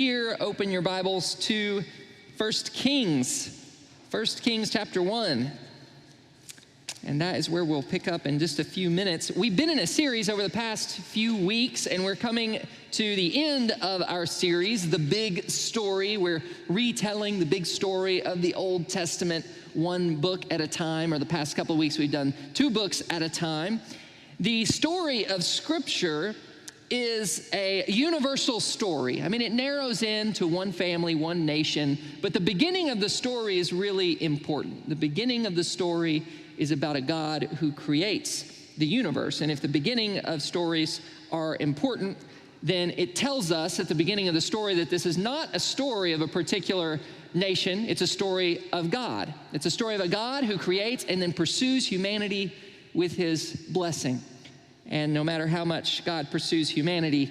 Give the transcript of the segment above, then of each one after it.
Here, open your Bibles to 1 Kings chapter 1. And that is where we'll pick up in just a few minutes. We've been in a series over the past few weeks, and we're coming to the end of our series, The Big Story. We're retelling the big story of the Old Testament, one book at a time, or the past couple of weeks we've done 2 books at a time. The story of Scripture is a universal story. I mean, it narrows in to one family, one nation, but the beginning of the story is really important. The beginning of the story is about a God who creates the universe. And if the beginning of stories are important, then it tells us at the beginning of the story that this is not a story of a particular nation. It's a story of God. It's a story of a God who creates and then pursues humanity with his blessing. And no matter how much God pursues humanity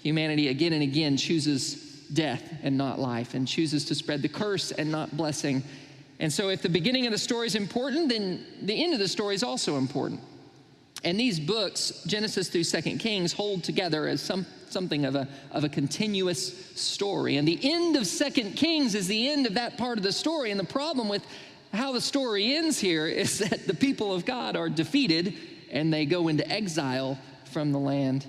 again and again chooses death and not life, and chooses to spread the curse and not blessing. And so if the beginning of the story is important, then the end of the story is also important. And these books, Genesis through 2 Kings, hold together as something of a continuous story. And the end of 2 Kings is the end of that part of the story. And the problem with how the story ends here is that the people of God are defeated and they go into exile from the land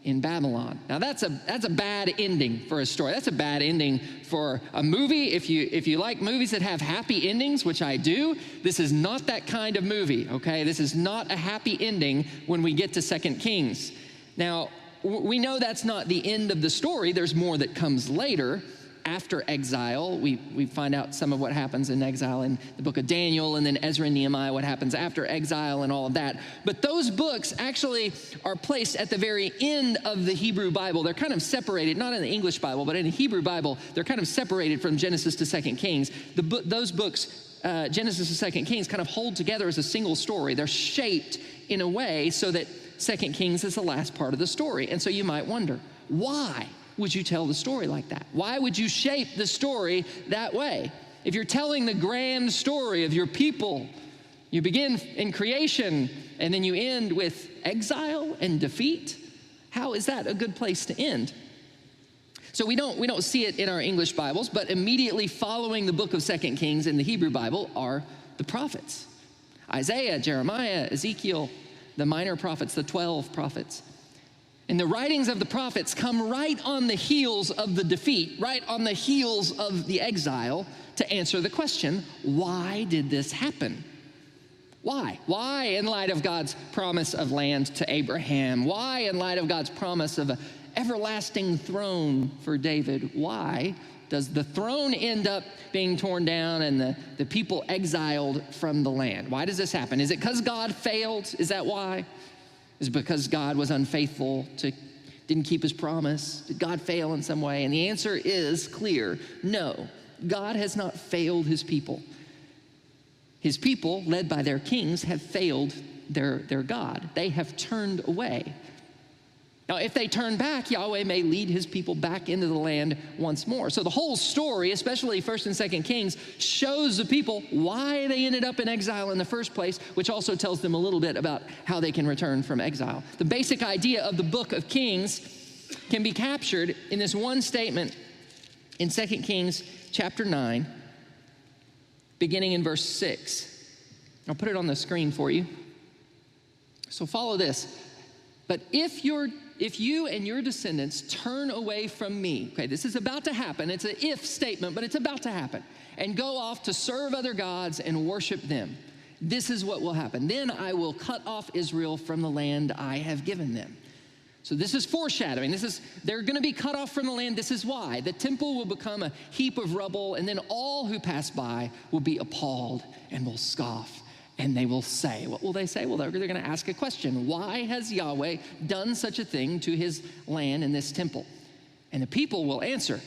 in Babylon. Now that's a bad ending for a story. That's a bad ending for a movie. If you like movies that have happy endings, which I do, this is not that kind of movie, okay? This is not a happy ending when we get to 2 Kings. Now, we know that's not the end of the story. There's more that comes later. After exile, we find out some of what happens in exile in the book of Daniel, and then Ezra and Nehemiah, what happens after exile and all of that. But those books actually are placed at the very end of the Hebrew Bible. They're kind of separated, not in the English Bible, but in the Hebrew Bible, they're kind of separated from Genesis to 2 Kings. Those books, Genesis to 2 Kings, kind of hold together as a single story. They're shaped in a way so that 2 Kings is the last part of the story. And so you might wonder, why would you tell the story like that? Why would you shape the story that way? If you're telling the grand story of your people, you begin in creation and then you end with exile and defeat, how is that a good place to end? So we don't see it in our English Bibles, but immediately following the book of 2 Kings in the Hebrew Bible are the prophets. Isaiah, Jeremiah, Ezekiel, the minor prophets, the 12 prophets. And the writings of the prophets come right on the heels of the defeat, right on the heels of the exile, to answer the question, why did this happen? Why? Why, in light of God's promise of land to Abraham? Why, in light of God's promise of an everlasting throne for David? Why does the throne end up being torn down and the people exiled from the land? Why does this happen? Is it because God failed? Is that why? Is it because God was unfaithful, didn't keep his promise? Did God fail in some way? And the answer is clear. No, God has not failed his people. His people, led by their kings, have failed their God. They have turned away. Now, if they turn back, Yahweh may lead his people back into the land once more. So the whole story, especially 1 and 2 Kings, shows the people why they ended up in exile in the first place, which also tells them a little bit about how they can return from exile. The basic idea of the book of Kings can be captured in this one statement in 2 Kings chapter 9, beginning in verse 6. I'll put it on the screen for you. So follow this. But if you and your descendants turn away from me, okay, this is about to happen. It's an if statement, but it's about to happen, and go off to serve other gods and worship them, this is what will happen. Then I will cut off Israel from the land I have given them. So this is foreshadowing. They're going to be cut off from the land. This is why. The temple will become a heap of rubble, and then all who pass by will be appalled and will scoff. And they will say, what will they say? Well, they're going to ask a question. Why has Yahweh done such a thing to his land and this temple? And the people will answer,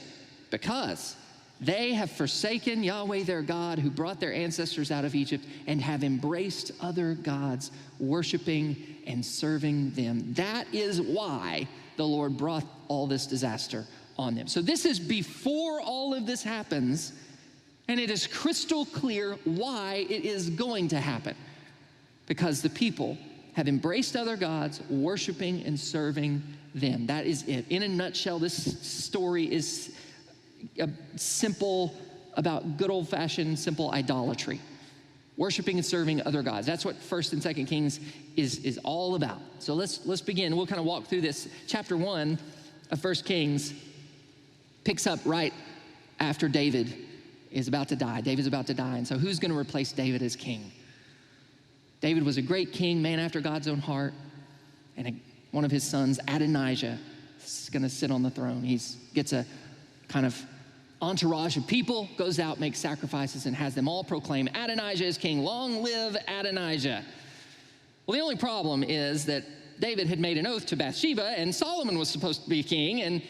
because they have forsaken Yahweh their God, who brought their ancestors out of Egypt, and have embraced other gods, worshiping and serving them. That is why the Lord brought all this disaster on them. So this is before all of this happens. And it is crystal clear why it is going to happen. Because the people have embraced other gods, worshiping and serving them. That is it. In a nutshell, this story is about good old-fashioned simple idolatry, worshiping and serving other gods. That's what 1st and 2nd Kings is all about. So let's begin. We'll kind of walk through this. Chapter 1 of 1 Kings picks up right after David is about to die. David's about to die, and so who's going to replace David as king? David was a great king, man after God's own heart, and one of his sons, Adonijah, is going to sit on the throne. He gets a kind of entourage of people, goes out, makes sacrifices, and has them all proclaim Adonijah is king. Long live Adonijah. Well, the only problem is that David had made an oath to Bathsheba, and Solomon was supposed to be king. And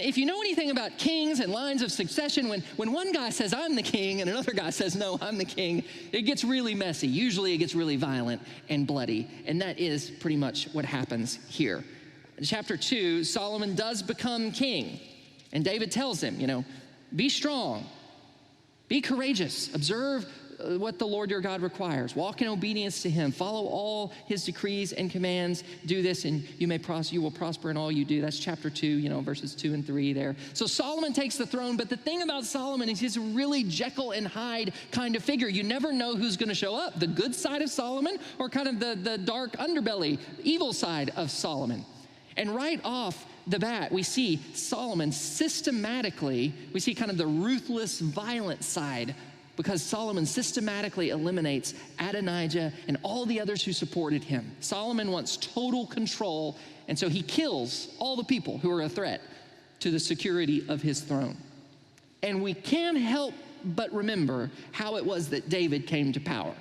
if you know anything about kings and lines of succession, when one guy says, I'm the king, and another guy says, no, I'm the king, it gets really messy. Usually it gets really violent and bloody, and that is pretty much what happens here. In chapter 2, Solomon does become king, and David tells him, be strong, be courageous, observe what the Lord your God requires, walk in obedience to him, follow all his decrees and commands, do this and you will prosper in all you do. That's chapter 2, verses 2 and 3 there. So Solomon takes the throne, but the thing about Solomon is he's a really Jekyll and Hyde kind of figure. You never know who's gonna show up, the good side of Solomon or kind of the dark underbelly, evil side of Solomon. And right off the bat, we see Solomon systematically, we see kind of the ruthless, violent side, because Solomon systematically eliminates Adonijah and all the others who supported him. Solomon wants total control, and so he kills all the people who are a threat to the security of his throne. And we can't help but remember how it was that David came to power.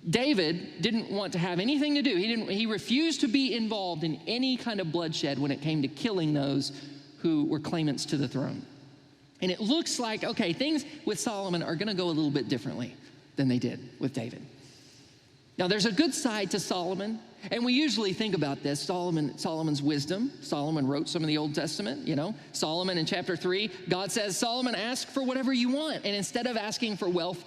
David didn't want to have anything to do. He refused to be involved in any kind of bloodshed when it came to killing those who were claimants to the throne. And it looks like, okay, things with Solomon are gonna go a little bit differently than they did with David. Now there's a good side to Solomon, and we usually think about this, Solomon's wisdom. Solomon wrote some of the Old Testament, Solomon in chapter 3, God says, Solomon, ask for whatever you want. And instead of asking for wealth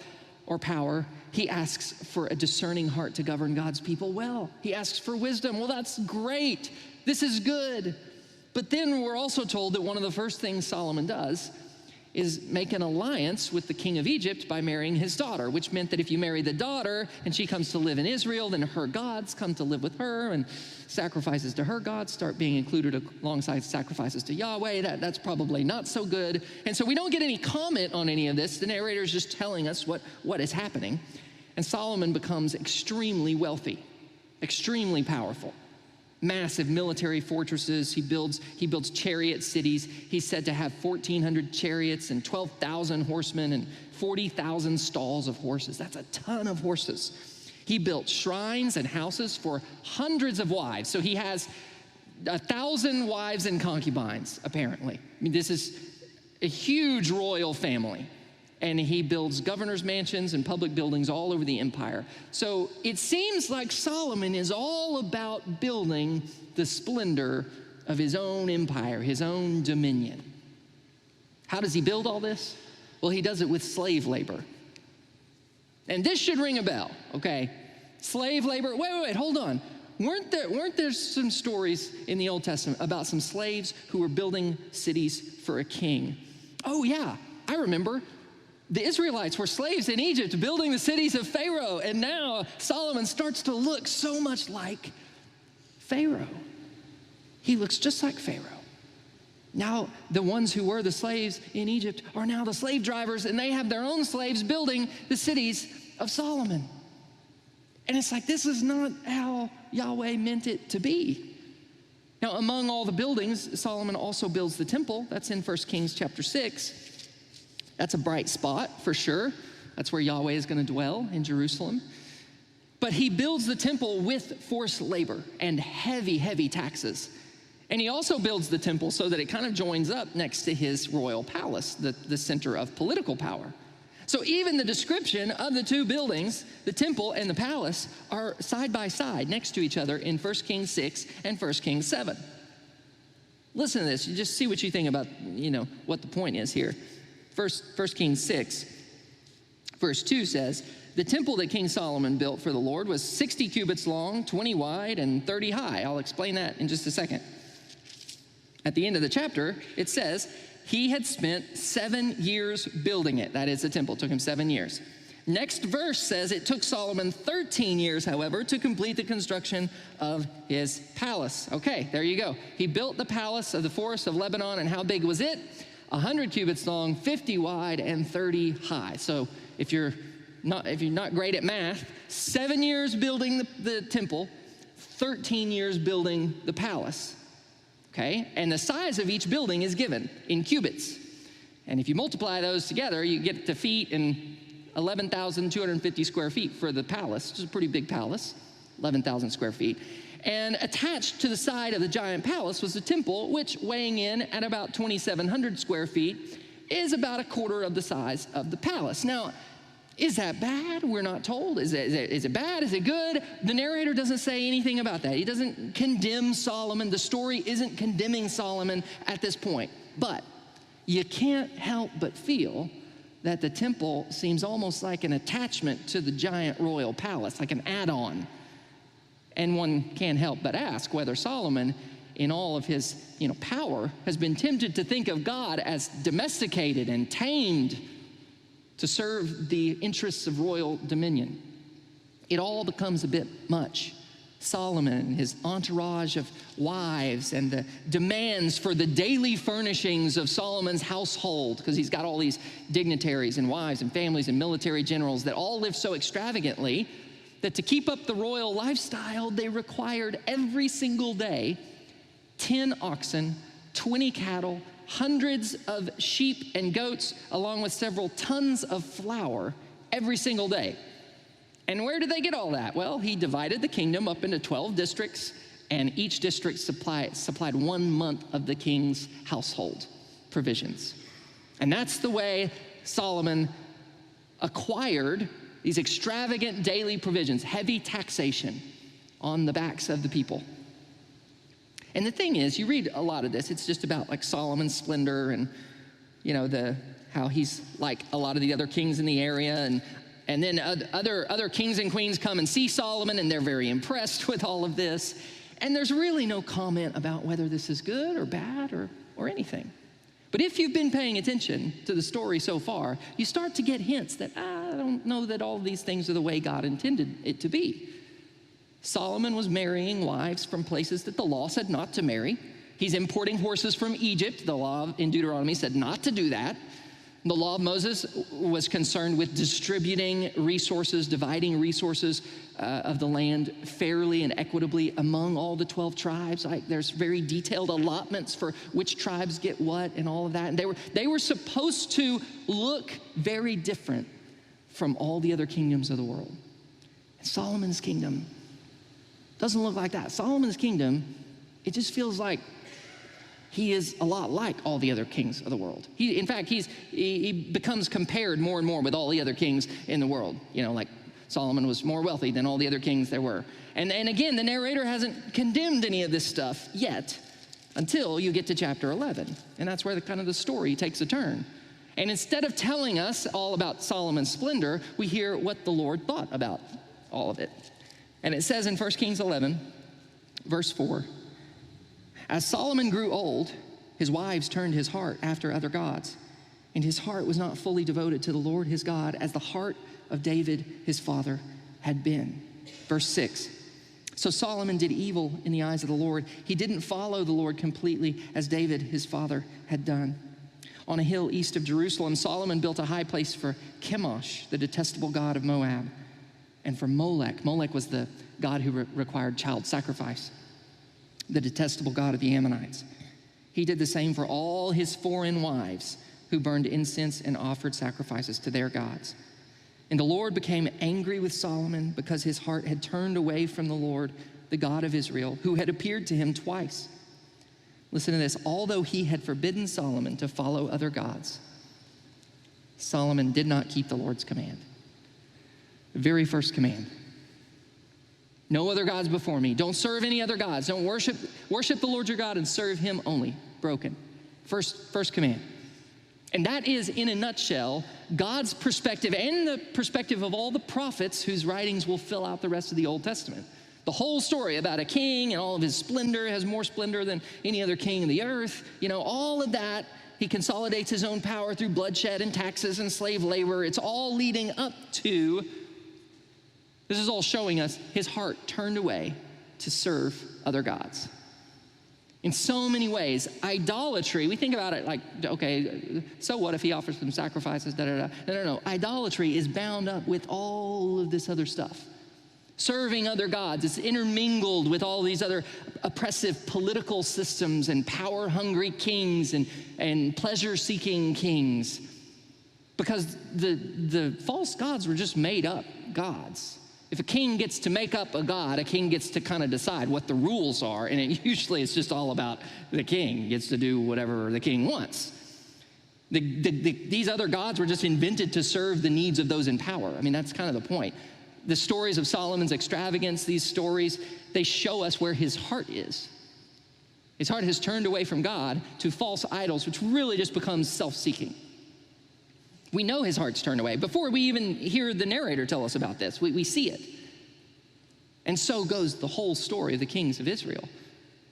or power, he asks for a discerning heart to govern God's people well. He asks for wisdom. Well, that's great. This is good. But then we're also told that one of the first things Solomon does is make an alliance with the king of Egypt by marrying his daughter, which meant that if you marry the daughter and she comes to live in Israel, then her gods come to live with her, and sacrifices to her gods start being included alongside sacrifices to Yahweh. That's probably not so good. And so we don't get any comment on any of this. The narrator is just telling us what is happening. And Solomon becomes extremely wealthy, extremely powerful. Massive military fortresses. He builds chariot cities. He's said to have 1,400 chariots and 12,000 horsemen and 40,000 stalls of horses. That's a ton of horses. He built shrines and houses for hundreds of wives. So he has 1,000 wives and concubines, apparently. I mean, this is a huge royal family. And he builds governor's mansions and public buildings all over the empire. So it seems like Solomon is all about building the splendor of his own empire, his own dominion. How does he build all this? Well, he does it with slave labor. And this should ring a bell, okay? Slave labor, wait, hold on. Weren't there some stories in the Old Testament about some slaves who were building cities for a king? Oh yeah, I remember. The Israelites were slaves in Egypt building the cities of Pharaoh, and now Solomon starts to look so much like Pharaoh. He looks just like Pharaoh. Now the ones who were the slaves in Egypt are now the slave drivers, and they have their own slaves building the cities of Solomon. And it's like, this is not how Yahweh meant it to be. Now, among all the buildings, Solomon also builds the temple. That's in 1 Kings chapter 6. That's a bright spot for sure. That's where Yahweh is going to dwell, in Jerusalem. But he builds the temple with forced labor and heavy, heavy taxes. And he also builds the temple so that it kind of joins up next to his royal palace, the center of political power. So even the description of the two buildings, the temple and the palace, are side by side next to each other in 1 Kings 6 and 1 Kings 7. Listen to this. You just see what you think about, what the point is here. 1 Kings 6, verse 2 says, the temple that King Solomon built for the Lord was 60 cubits long, 20 wide, and 30 high. I'll explain that in just a second. At the end of the chapter, it says, he had spent 7 years building it. That is, the temple. It took him 7 years. Next verse says it took Solomon 13 years, however, to complete the construction of his palace. Okay, there you go. He built the palace of the forest of Lebanon, and how big was it? 100 cubits long, 50 wide, and 30 high. So if you're not great at math, 7 years building the temple, 13 years building the palace. Okay, and the size of each building is given in cubits. And if you multiply those together, you get to feet, and 11,250 square feet for the palace, which is a pretty big palace, 11,000 square feet. And attached to the side of the giant palace was the temple, which, weighing in at about 2,700 square feet, is about a quarter of the size of the palace. Now, is that bad? We're not told. Is it bad? Is it good? The narrator doesn't say anything about that. He doesn't condemn Solomon. The story isn't condemning Solomon at this point. But you can't help but feel that the temple seems almost like an attachment to the giant royal palace, like an add-on. And one can't help but ask whether Solomon, in all of his power, has been tempted to think of God as domesticated and tamed to serve the interests of royal dominion. It all becomes a bit much. Solomon, his entourage of wives, and the demands for the daily furnishings of Solomon's household, because he's got all these dignitaries and wives and families and military generals that all live so extravagantly that to keep up the royal lifestyle, they required every single day 10 oxen, 20 cattle, hundreds of sheep and goats, along with several tons of flour every single day. And where did they get all that? Well, he divided the kingdom up into 12 districts, and each district supplied 1 month of the king's household provisions. And that's the way Solomon acquired these extravagant daily provisions, heavy taxation on the backs of the people. And the thing is, you read a lot of this, it's just about like Solomon's splendor and, how he's like a lot of the other kings in the area. And then other kings and queens come and see Solomon, and they're very impressed with all of this. And there's really no comment about whether this is good or bad or anything. But if you've been paying attention to the story so far, you start to get hints that, I don't know that all of these things are the way God intended it to be. Solomon was marrying wives from places that the law said not to marry. He's importing horses from Egypt. The law in Deuteronomy said not to do that. The law of Moses was concerned with distributing resources, dividing resources of the land fairly and equitably among all the 12 tribes. Like, there's very detailed allotments for which tribes get what and all of that. And they were supposed to look very different from all the other kingdoms of the world. And Solomon's kingdom doesn't look like that. Solomon's kingdom, it just feels like he is a lot like all the other kings of the world. In fact, he becomes compared more and more with all the other kings in the world. Like Solomon was more wealthy than all the other kings there were. And again, the narrator hasn't condemned any of this stuff yet until you get to chapter 11. And that's where the story takes a turn. And instead of telling us all about Solomon's splendor, we hear what the Lord thought about all of it. And it says in 1 Kings 11, verse 4, as Solomon grew old, his wives turned his heart after other gods, and his heart was not fully devoted to the Lord his God as the heart of David his father had been. Verse 6, so Solomon did evil in the eyes of the Lord. He didn't follow the Lord completely as David his father had done. On a hill east of Jerusalem, Solomon built a high place for Chemosh, the detestable god of Moab, and for Molech. Molech was the god who required child sacrifice, the detestable god of the Ammonites. He did the same for all his foreign wives who burned incense and offered sacrifices to their gods. And the Lord became angry with Solomon because his heart had turned away from the Lord, the God of Israel, who had appeared to him twice. Listen to this. Although he had forbidden Solomon to follow other gods, Solomon did not keep the Lord's command. The very first command. No other gods before me. Don't serve any other gods. Don't worship the Lord your God and serve him only. Broken. First command. And that is, in a nutshell, God's perspective and the perspective of all the prophets whose writings will fill out the rest of the Old Testament. The whole story about a king and all of his splendor, has more splendor than any other king in the earth. All of that He consolidates his own power through bloodshed and taxes and slave labor. It's all leading up to, this is all showing us his heart turned away to serve other gods. In so many ways, idolatry, we think about it like, okay, so what if he offers some sacrifices, da-da-da. No. Idolatry is bound up with all of this other stuff. Serving other gods, it's intermingled with all these other oppressive political systems and power-hungry kings and pleasure-seeking kings. Because the false gods were just made up gods. If a king gets to make up a god, a king gets to kind of decide what the rules are, and usually it's just all about the king gets to do whatever the king wants. These other gods were just invented to serve the needs of those in power. I mean, that's kind of the point. The stories of Solomon's extravagance, these stories, they show us where his heart is. His heart has turned away from God to false idols, which really just becomes self-seeking. We know his heart's turned away. Before we even hear the narrator tell us about this, we see it. And so goes the whole story of the kings of Israel.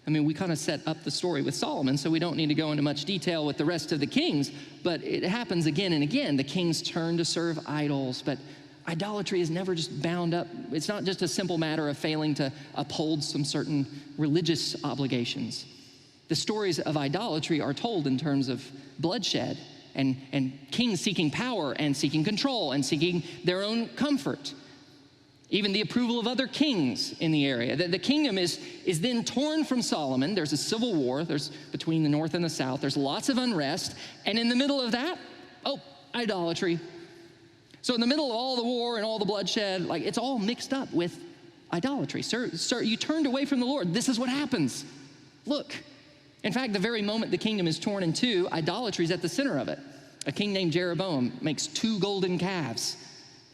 I mean, we kind of set up the story with Solomon, so we don't need to go into much detail with the rest of the kings, but it happens again and again. The kings turn to serve idols, but idolatry is never just bound up. It's not just a simple matter of failing to uphold some certain religious obligations. The stories of idolatry are told in terms of bloodshed and kings seeking power and seeking control and seeking their own comfort. Even the approval of other kings in the area. The kingdom is then torn from Solomon. There's a civil war. There's between the north and the south. There's lots of unrest. And in the middle of that, idolatry. So in the middle of all the war and all the bloodshed, like it's all mixed up with idolatry. Sir, you turned away from the Lord. This is what happens. Look. In fact, the very moment the kingdom is torn in two, idolatry is at the center of it. A king named Jeroboam makes 2 golden calves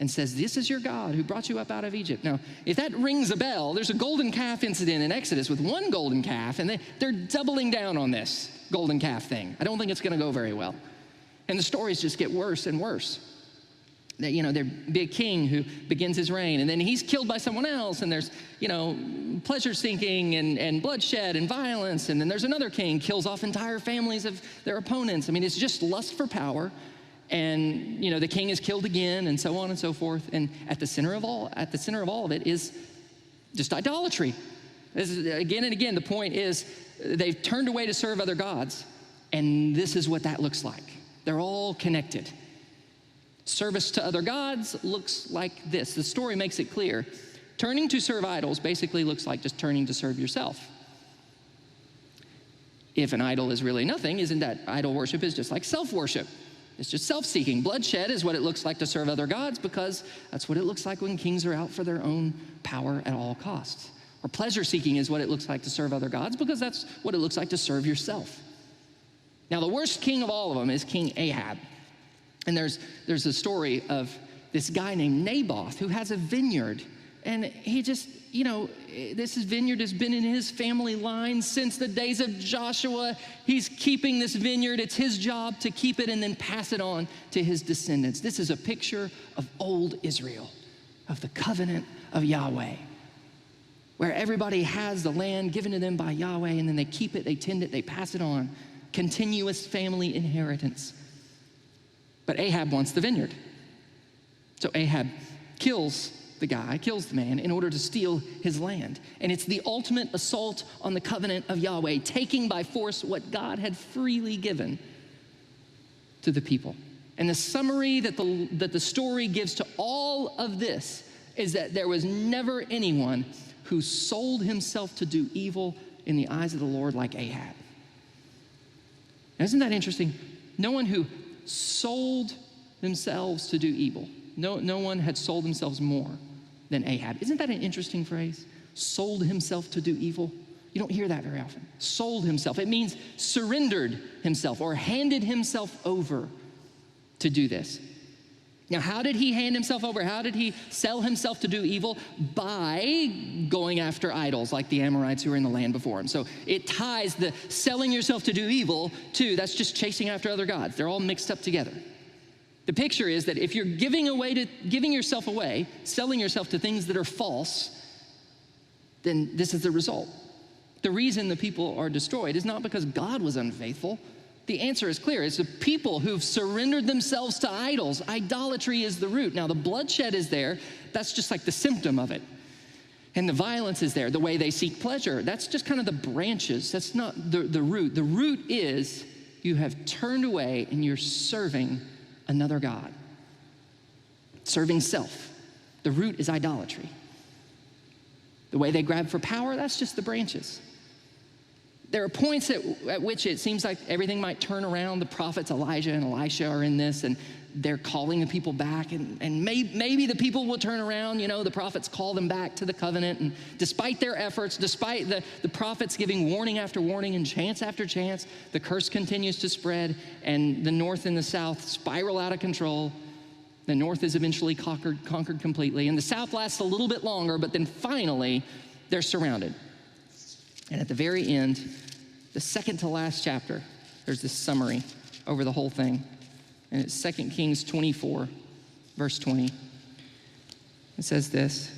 and says, "This is your God who brought you up out of Egypt." Now, if that rings a bell, there's a golden calf incident in Exodus with 1 golden calf, and they're doubling down on this golden calf thing. I don't think it's going to go very well. And the stories just get worse and worse. There'd be a king who begins his reign, and then he's killed by someone else, and there's, pleasure-seeking and bloodshed and violence, and then there's another king, kills off entire families of their opponents. I mean, it's just lust for power, and, the king is killed again, and so on and so forth. And at the center of all of it is just idolatry. Again and again, the point is they've turned away to serve other gods, and this is what that looks like. They're all connected. Service to other gods looks like this. The story makes it clear. Turning to serve idols basically looks like just turning to serve yourself. If an idol is really nothing, isn't that idol worship is just like self-worship? It's just self-seeking. Bloodshed is what it looks like to serve other gods because that's what it looks like when kings are out for their own power at all costs. Or pleasure-seeking is what it looks like to serve other gods because that's what it looks like to serve yourself. Now, the worst king of all of them is King Ahab. And there's a story of this guy named Naboth who has a vineyard. And he just, this vineyard has been in his family line since the days of Joshua. He's keeping this vineyard. It's his job to keep it and then pass it on to his descendants. This is a picture of old Israel, of the covenant of Yahweh, where everybody has the land given to them by Yahweh, and then they keep it, they tend it, they pass it on. Continuous family inheritance. But Ahab wants the vineyard. So Ahab kills the man in order to steal his land. And it's the ultimate assault on the covenant of Yahweh, taking by force what God had freely given to the people. And the summary that the story gives to all of this is that there was never anyone who sold himself to do evil in the eyes of the Lord like Ahab. Now, isn't that interesting? No one who sold themselves to do evil. No one had sold themselves more than Ahab. Isn't that an interesting phrase? Sold himself to do evil. You don't hear that very often. Sold himself. It means surrendered himself or handed himself over to do this. Now, how did he hand himself over? How did he sell himself to do evil? By going after idols like the Amorites who were in the land before him. So it ties the selling yourself to do evil to that's just chasing after other gods. They're all mixed up together. The picture is that if you're giving yourself away, selling yourself to things that are false, then this is the result. The reason the people are destroyed is not because God was unfaithful, The answer is clear. It's the people who've surrendered themselves to idols. Idolatry is the root. Now, the bloodshed is there. That's just like the symptom of it. And the violence is there, the way they seek pleasure. That's just kind of the branches. That's not the root. The root is you have turned away and you're serving another God. Serving self. The root is idolatry. The way they grab for power, that's just the branches. There are points at which it seems like everything might turn around. The prophets Elijah and Elisha are in this, and they're calling the people back, and maybe the people will turn around. You know, the prophets call them back to the covenant, and despite their efforts, despite the prophets giving warning after warning and chance after chance, the curse continues to spread, and the north and the south spiral out of control. The north is eventually conquered completely, and the south lasts a little bit longer, but then finally, they're surrounded. And at the very end, the second to last chapter, there's this summary over the whole thing. And it's 2 Kings 24, verse 20. It says this: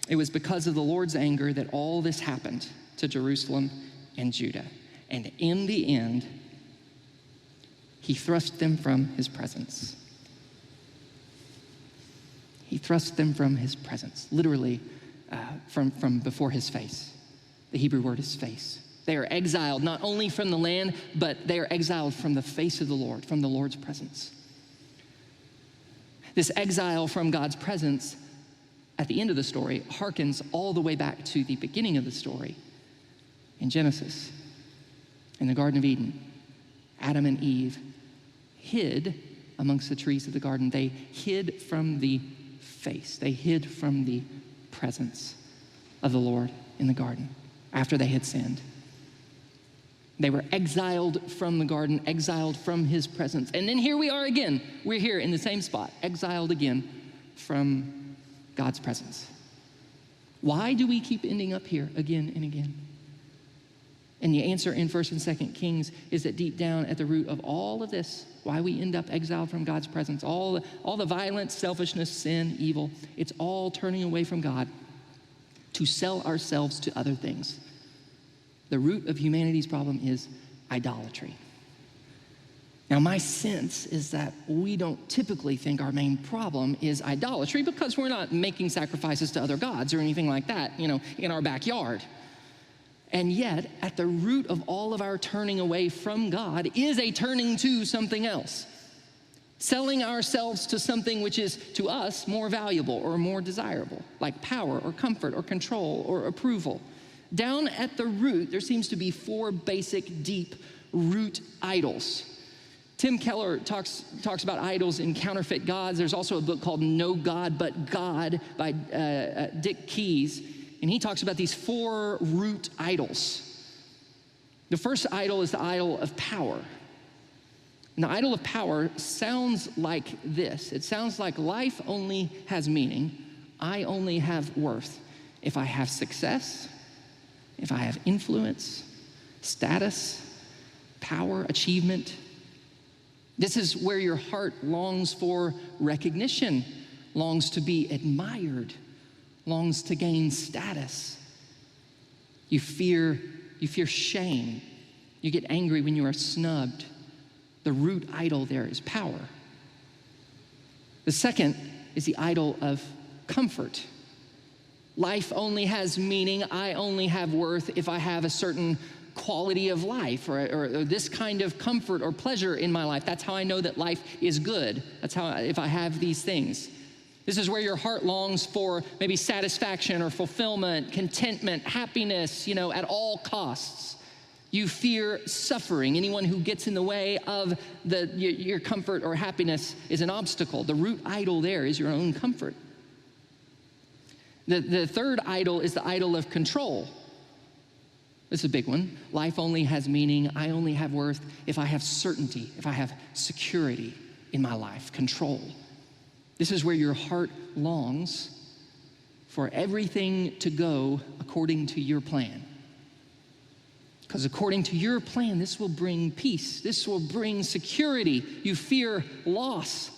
"It was because of the Lord's anger that all this happened to Jerusalem and Judah. And in the end, he thrust them from his presence." He thrust them from his presence, literally from before his face. The Hebrew word is face. They are exiled not only from the land, but they are exiled from the face of the Lord, from the Lord's presence. This exile from God's presence at the end of the story harkens all the way back to the beginning of the story in Genesis. In the Garden of Eden, Adam and Eve hid amongst the trees of the garden. They hid from the face. They hid from the presence of the Lord in the garden after they had sinned. They were exiled from the garden, exiled from his presence. And then here we are again. We're here in the same spot, exiled again from God's presence. Why do we keep ending up here again and again? And the answer in 1st and 2nd Kings is that deep down at the root of all of this, why we end up exiled from God's presence, all the violence, selfishness, sin, evil, it's all turning away from God to sell ourselves to other things. The root of humanity's problem is idolatry. Now, my sense is that we don't typically think our main problem is idolatry because we're not making sacrifices to other gods or anything like that, in our backyard. And yet, at the root of all of our turning away from God is a turning to something else. Selling ourselves to something which is, to us, more valuable or more desirable, like power or comfort or control or approval. Down at the root, there seems to be 4 basic, deep root idols. Tim Keller talks about idols and counterfeit gods. There's also a book called No God But God by Dick Keyes, and he talks about these 4 root idols. The first idol is the idol of power. And the idol of power sounds like this. It sounds like life only has meaning. I only have worth if I have success, if I have influence, status, power, achievement. This is where your heart longs for recognition, longs to be admired, longs to gain status. You fear shame. You get angry when you are snubbed. The root idol there is power. The second is the idol of comfort. Life only has meaning. I only have worth if I have a certain quality of life or this kind of comfort or pleasure in my life. That's how I know that life is good. That's how, if I have these things. This is where your heart longs for maybe satisfaction or fulfillment, contentment, happiness, at all costs. You fear suffering. Anyone who gets in the way of your comfort or happiness is an obstacle. The root idol there is your own comfort. The third idol is the idol of control. This is a big one. Life only has meaning. I only have worth if I have certainty, if I have security in my life, control. This is where your heart longs for everything to go according to your plan. Because according to your plan, this will bring peace. This will bring security. You fear loss.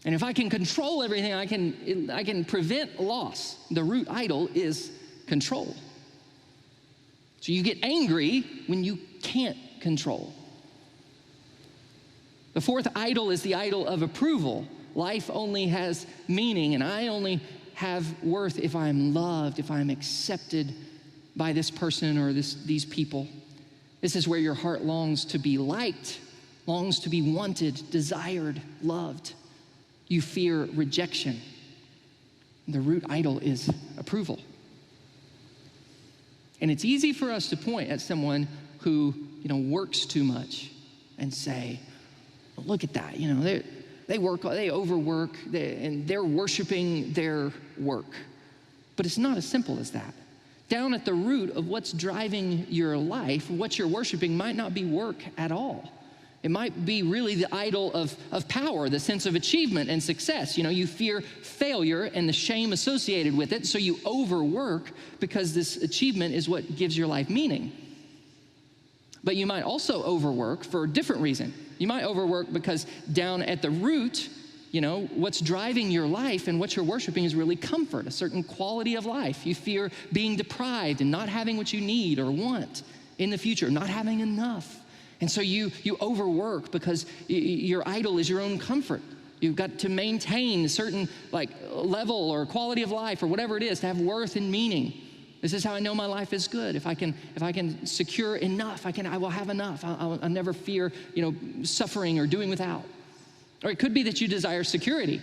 And if I can control everything, I can prevent loss. The root idol is control. So you get angry when you can't control. The fourth idol is the idol of approval. Life only has meaning, and I only have worth if I'm loved, if I'm accepted by this person or these people. This is where your heart longs to be liked, longs to be wanted, desired, loved. You fear rejection. The root idol is approval. And it's easy for us to point at someone who, works too much and say, well, look at that, they work, they overwork, and they're worshiping their work. But it's not as simple as that. Down at the root of what's driving your life, what you're worshiping might not be work at all. It might be really the idol of power, the sense of achievement and success. You fear failure and the shame associated with it, so you overwork because this achievement is what gives your life meaning. But you might also overwork for a different reason. You might overwork because down at the root, what's driving your life and what you're worshiping is really comfort, a certain quality of life. You fear being deprived and not having what you need or want in the future, not having enough. And so you overwork because your idol is your own comfort. You've got to maintain a certain level or quality of life or whatever it is to have worth and meaning. This is how I know my life is good. If I can secure enough, I will have enough. I'll never fear suffering or doing without. Or it could be that you desire security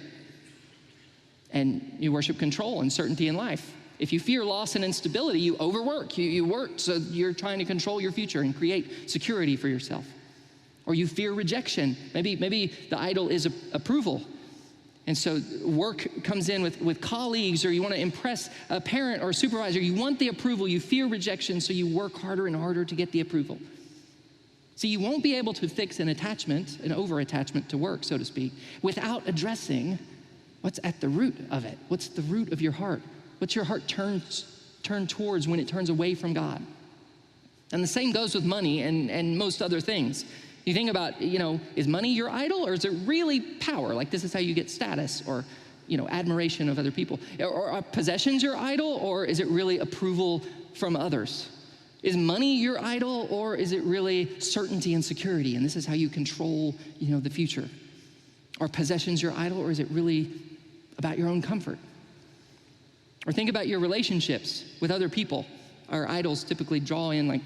and you worship control and certainty in life. If you fear loss and instability, you overwork. You work so you're trying to control your future and create security for yourself. Or you fear rejection. Maybe the idol is approval. And so work comes in with colleagues, or you want to impress a parent or a supervisor. You want the approval. You fear rejection, so you work harder and harder to get the approval. See, you won't be able to fix an over-attachment to work, so to speak, without addressing what's at the root of it. What's the root of your heart? What's your heart turn towards when it turns away from God? And the same goes with money and most other things. You think about, is money your idol, or is it really power? Like this is how you get status or, admiration of other people. Or are possessions your idol, or is it really approval from others? Is money your idol, or is it really certainty and security? And this is how you control, the future. Are possessions your idol, or is it really about your own comfort? Or think about your relationships with other people. Our idols typically draw in,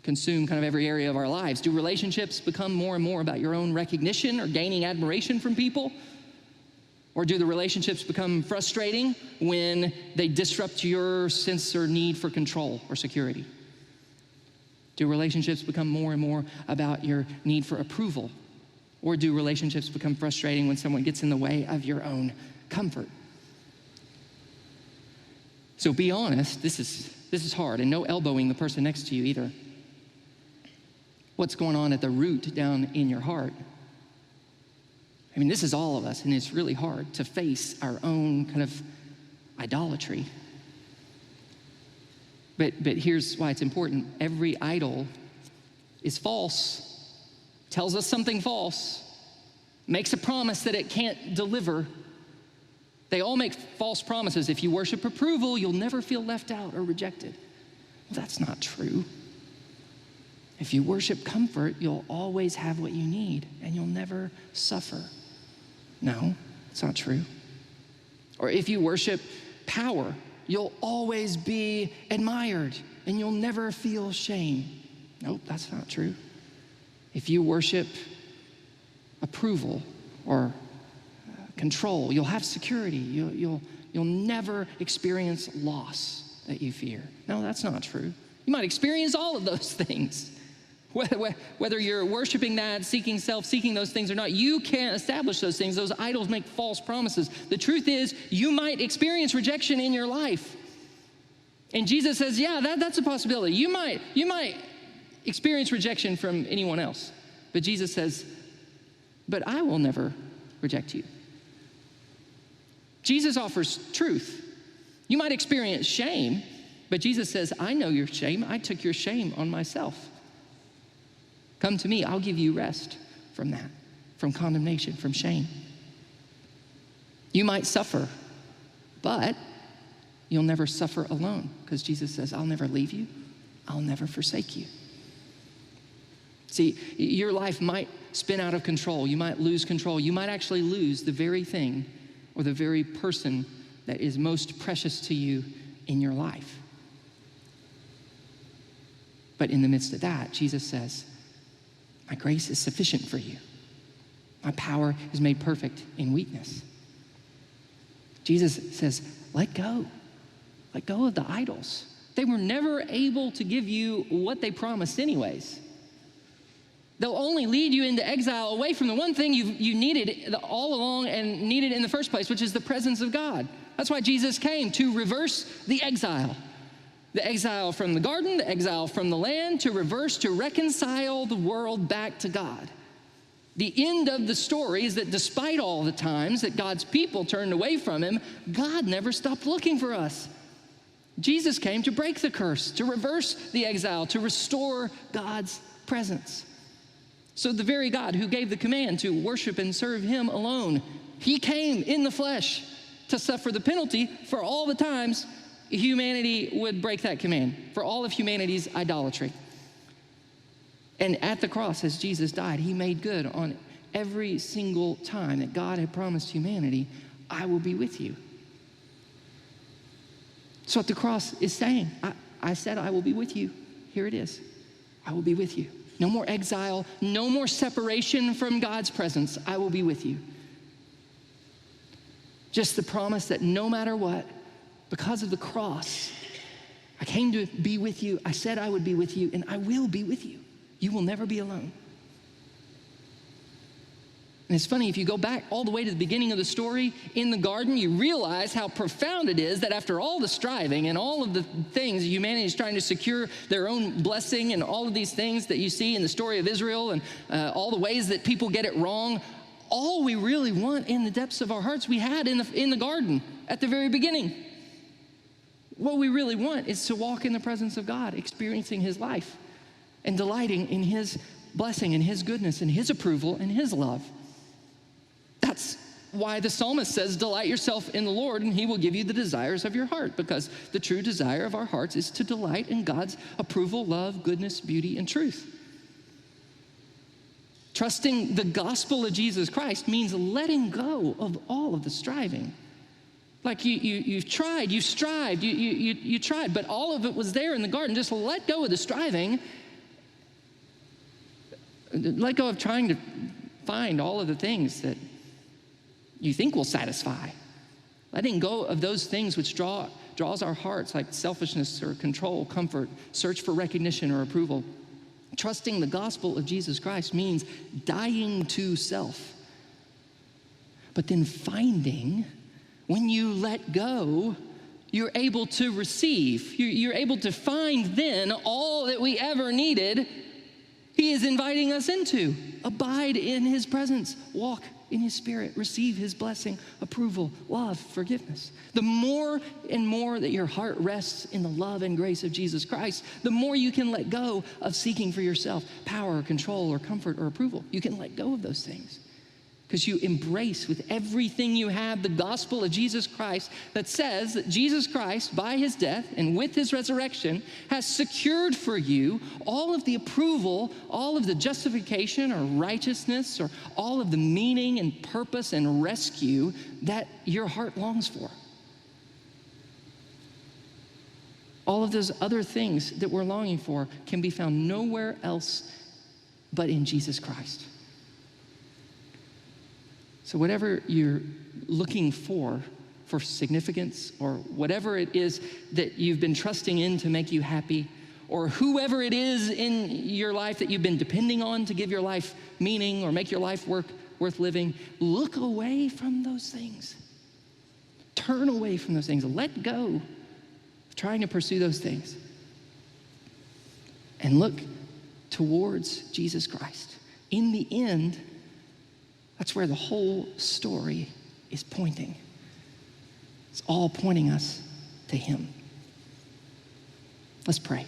consume kind of every area of our lives. Do relationships become more and more about your own recognition or gaining admiration from people? Or do the relationships become frustrating when they disrupt your sense or need for control or security? Do relationships become more and more about your need for approval? Or do relationships become frustrating when someone gets in the way of your own comfort? So be honest, this is hard, and no elbowing the person next to you either. What's going on at the root down in your heart? This is all of us, and it's really hard to face our own kind of idolatry. But here's why it's important. Every idol is false, tells us something false, makes a promise that it can't deliver. They all make false promises. If you worship approval, you'll never feel left out or rejected. Well, that's not true. If you worship comfort, you'll always have what you need, and you'll never suffer. No, it's not true. Or if you worship power, you'll always be admired, and you'll never feel shame. Nope, that's not true. If you worship approval or control, you'll have security. You'll never experience loss that you fear. No, that's not true. You might experience all of those things. Whether you're worshiping that, seeking self, seeking those things or not, you can't establish those things. Those idols make false promises. The truth is, you might experience rejection in your life. And Jesus says, yeah, that's a possibility. You might experience rejection from anyone else. But Jesus says, but I will never reject you. Jesus offers truth. You might experience shame, but Jesus says, I know your shame. I took your shame on myself. Come to me, I'll give you rest from that, from condemnation, from shame. You might suffer, but you'll never suffer alone, because Jesus says, I'll never leave you, I'll never forsake you. See, your life might spin out of control. You might lose control. You might actually lose the very thing or the very person that is most precious to you in your life. But in the midst of that, Jesus says, my grace is sufficient for you. My power is made perfect in weakness. Jesus says, let go. Let go of the idols. They were never able to give you what they promised anyways. They'll only lead you into exile away from the one thing you needed all along and needed in the first place, which is the presence of God. That's why Jesus came, to reverse the exile. The exile from the garden, the exile from the land, to reverse, to reconcile the world back to God. The end of the story is that despite all the times that God's people turned away from him, God never stopped looking for us. Jesus came to break the curse, to reverse the exile, to restore God's presence. So the very God who gave the command to worship and serve him alone, he came in the flesh to suffer the penalty for all the times humanity would break that command, for all of humanity's idolatry. And at the cross, as Jesus died, he made good on every single time that God had promised humanity, I will be with you. So what the cross is saying, I said I will be with you. Here it is. I will be with you. No more exile, no more separation from God's presence. I will be with you. Just the promise that no matter what, because of the cross, I came to be with you. I said I would be with you, and I will be with you. You will never be alone. And it's funny, if you go back all the way to the beginning of the story in the garden, you realize how profound it is that after all the striving and all of the things humanity is trying to secure their own blessing and all of these things that you see in the story of Israel and all the ways that people get it wrong, all we really want in the depths of our hearts we had in the garden at the very beginning. What we really want is to walk in the presence of God, experiencing his life and delighting in his blessing and his goodness and his approval and his love. That's why the psalmist says, delight yourself in the Lord and he will give you the desires of your heart, because the true desire of our hearts is to delight in God's approval, love, goodness, beauty, and truth. Trusting the gospel of Jesus Christ means letting go of all of the striving. Like you've tried, you've strived, you tried, but all of it was there in the garden. Just let go of the striving. Let go of trying to find all of the things that you think will satisfy. Letting go of those things which draws our hearts, like selfishness or control, comfort, search for recognition or approval. Trusting the gospel of Jesus Christ means dying to self. But then finding, when you let go, you're able to receive. You're able to find then all that we ever needed. He is inviting us into. Abide in his presence. Walk in his spirit. Receive his blessing, approval, love, forgiveness. The more and more that your heart rests in the love and grace of Jesus Christ, the more you can let go of seeking for yourself power or control or comfort or approval. You can let go of those things because you embrace with everything you have the gospel of Jesus Christ that says that Jesus Christ, by his death and with his resurrection, has secured for you all of the approval, all of the justification or righteousness, or all of the meaning and purpose and rescue that your heart longs for. All of those other things that we're longing for can be found nowhere else but in Jesus Christ. So whatever you're looking for significance, or whatever it is that you've been trusting in to make you happy, or whoever it is in your life that you've been depending on to give your life meaning or make your life worth living, look away from those things. Turn away from those things. Let go of trying to pursue those things. And look towards Jesus Christ. In the end, that's where the whole story is pointing. It's all pointing us to him. Let's pray.